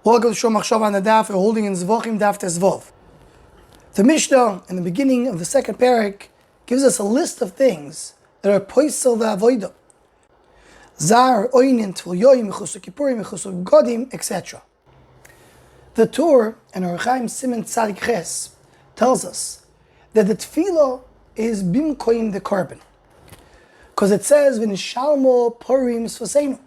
Welcome to Shom Machshava on the Daf. We're holding in Zevachim Daf Tezvov. The Mishnah, in the beginning of the second parak, gives us a list of things that are poisel v'avodah. Zar, oinin, tvul yoyim, mechus kippurim, mechus godim, etc. The Torah and Halachos Siman Tzadik Ches tells us that the Tefilah is bimkoim the Korban, because it says v'nishalmo porim svaseinu.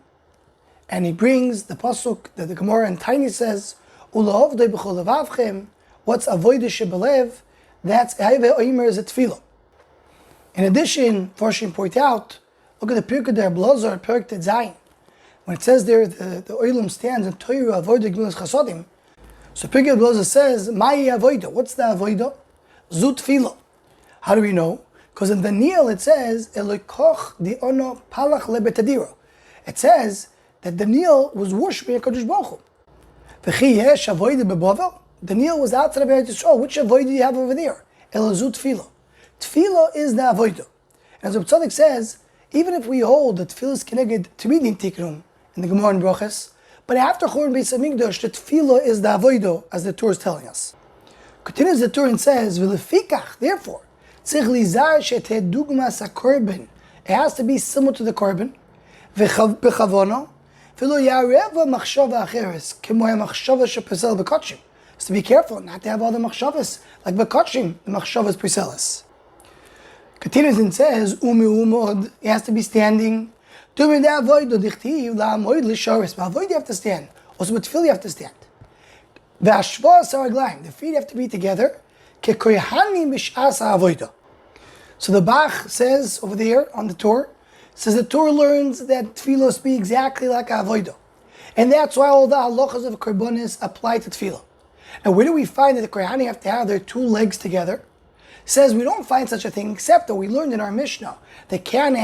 And he brings the pasuk that the Gemara in Tiny says, "Ulahavdei b'chol levavchem." What's avodah shebelev? That's Ayve Oimer is a Tefilah. In addition, Farshim point out, look at the Pirkei der Blazar, Perk Zayin. When it says there, the Oilam stands in Torah avodah gemilas chasodim. So Pirkei der Blazar says, "Mai avodah." What's the avodah? Zu Tefilah. How do we know? Because in Daniel it says, "Elokoch di ono palach lebetadira." It says that Daniel was worshiping HaKadosh Baruch Hu. V'chi yesh avodah beBavel. Daniel was outside of Eretz Yisrael. Which avodah do you have over there? Elazu Tefilah. Tefilah is the avodah. As Reb Tzadok says, even if we hold that Tefilah is connected to Midin Tikrum in the Gemara and Brachas, but after Churban Beis Hamikdash, the Tefilah is the avodah, as the Torah is telling us. Continues the Torah and says, V'lefikach, therefore, tzich lizar sheteh dugmas hakorban. It has to be similar to the Korban. V'chavona. So to be careful not to have other machshavas like bekachim, the machshavas preselis. Continues and says, it has to be standing. Avoid you have to stand. Also with tefillah you have to stand. The feet have to be together. So the Bach says over there on the Torah, says the Torah learns that Tefilah be exactly like avodah. And that's why all the Halachos of Korbanos apply to Tefilah. Now where do we find that the Kohanim have to have their two legs together? It says we don't find such a thing except that we learned in our Mishnah they can't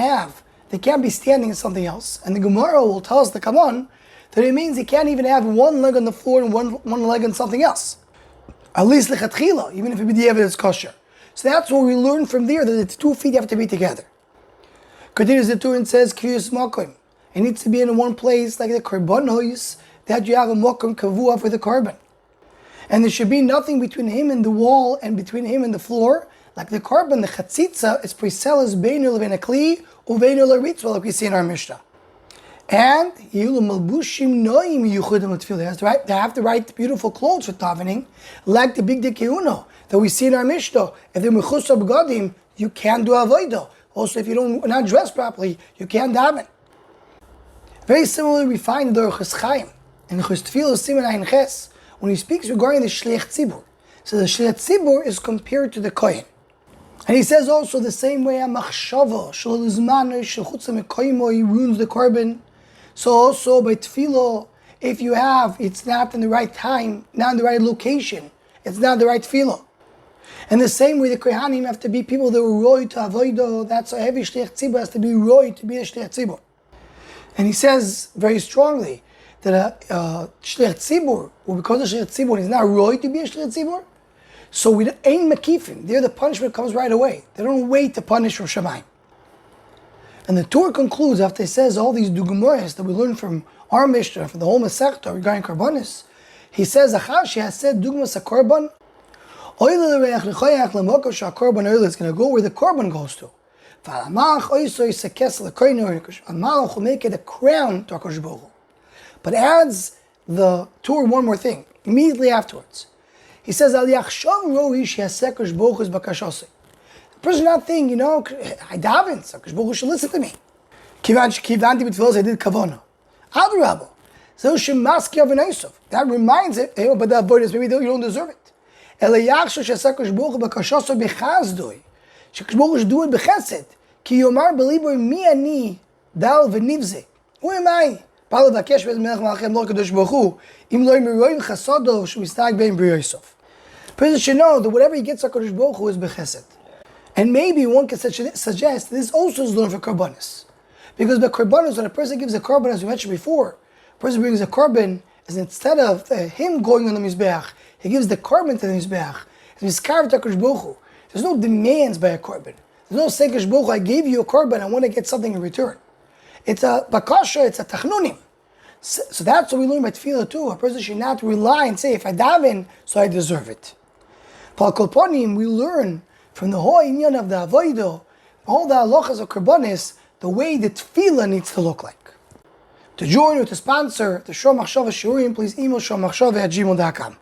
be standing in something else. And the Gemara will tell us to come on that it means he can't even have one leg on the floor and one leg on something else. At least lechatchila, even if it be the evidence kosher. So that's what we learn from there, that the 2 feet have to be together. Continues the Torah and says, "Kriyus makom." It needs to be in one place like the Korbanos, that you have a makom kavua for the Korban. And there should be nothing between him and the wall and between him and the floor. Like the Korban, the chatzitza is preselis beinu levin akli uveinu l'ritzvah, like we see in our Mishnah. And yilu malbushim noim yuchudim l'tefillah. They have to write beautiful clothes for davening, like the big dekeuno that we see in our Mishnah. If they're mechus b'gadim, you can't do avodah. Also, if you don't not dress properly, you can't daven. Very similarly, we find the Halachos Chaim in the Tefilah Siman Ayin Ches when he speaks regarding the Shliach Tzibur. So the Shliach Tzibur is compared to the Kohen, and he says also the same way a machshava shel zman shel chutz mekoymo ruins the Korban. So also by Tefilah, if you have it's not in the right time, not in the right location, it's not the right Tefilah. And the same way the Kohanim have to be people that were roy to avodah. That's a heavy Shliach Tzibur has to be roy to be a Shliach Tzibur. And he says very strongly that a Shliach Tzibur, or because a Shliach Tzibur is not roy to be a Shliach Tzibur, so we ain't makifim. There the punishment comes right away. They don't wait to punish from Shamayim. And the Torah concludes after it says all these dugmoras that we learn from our Mishnah, from the whole Masechta regarding Korbanos. He says, "Achar she has said dugmas a Korban." Korban oil is going to go where the Korban goes to. Malach will make it a crown to HaKadosh Baruch Hu. But adds the Torah one more thing immediately afterwards. He says, "Al yachshav roish yaseh HaKadosh Baruch Hu's bakashosei." The person not thinking, I daven, so HaKadosh Baruch Hu should listen to me. Kivanti b'tfilos I did kavona. Adrabah, zeh shemaski avneisav. That reminds it, but that avodas maybe you don't deserve it. Elayakshu shesakash Baruch Hu bakashosei bechazdoi. Shekadosh Baruch Hu should do it bechesed. Ki yomar belibo mi ani dal v'nivze. Who am I? Palav vakesh v'ez melech malchem lo Kadosh Baruch Hu im lo imiroyim chasado shemistag bein b'yoysof. Person should know that whatever he gets HaKadosh Baruch Hu is bechesed. And maybe one can suggest this also is learned for Korbanos. Because by Korbanos, when a person gives a Korban, as we mentioned before, a person brings a Korban, as instead of him going on the Mizbeach, he gives the Korban to the Mizbeach. It's carved to HaKadosh Baruch Hu. There's no demands by a Korban. There's no saying, HaKadosh Baruch Hu, I gave you a Korban, I want to get something in return. It's a bakasha, it's a tachnunim. So that's what we learn by Tefilah too. A person should not rely and say, if I daven, so I deserve it. But Kolponim, we learn from the whole inyan of the Avodah, all the Halachos of Korbanos, the way the Tefilah needs to look like. To join or to sponsor the Shor Machshava Shiurim, please email shormachshava@gmail.com.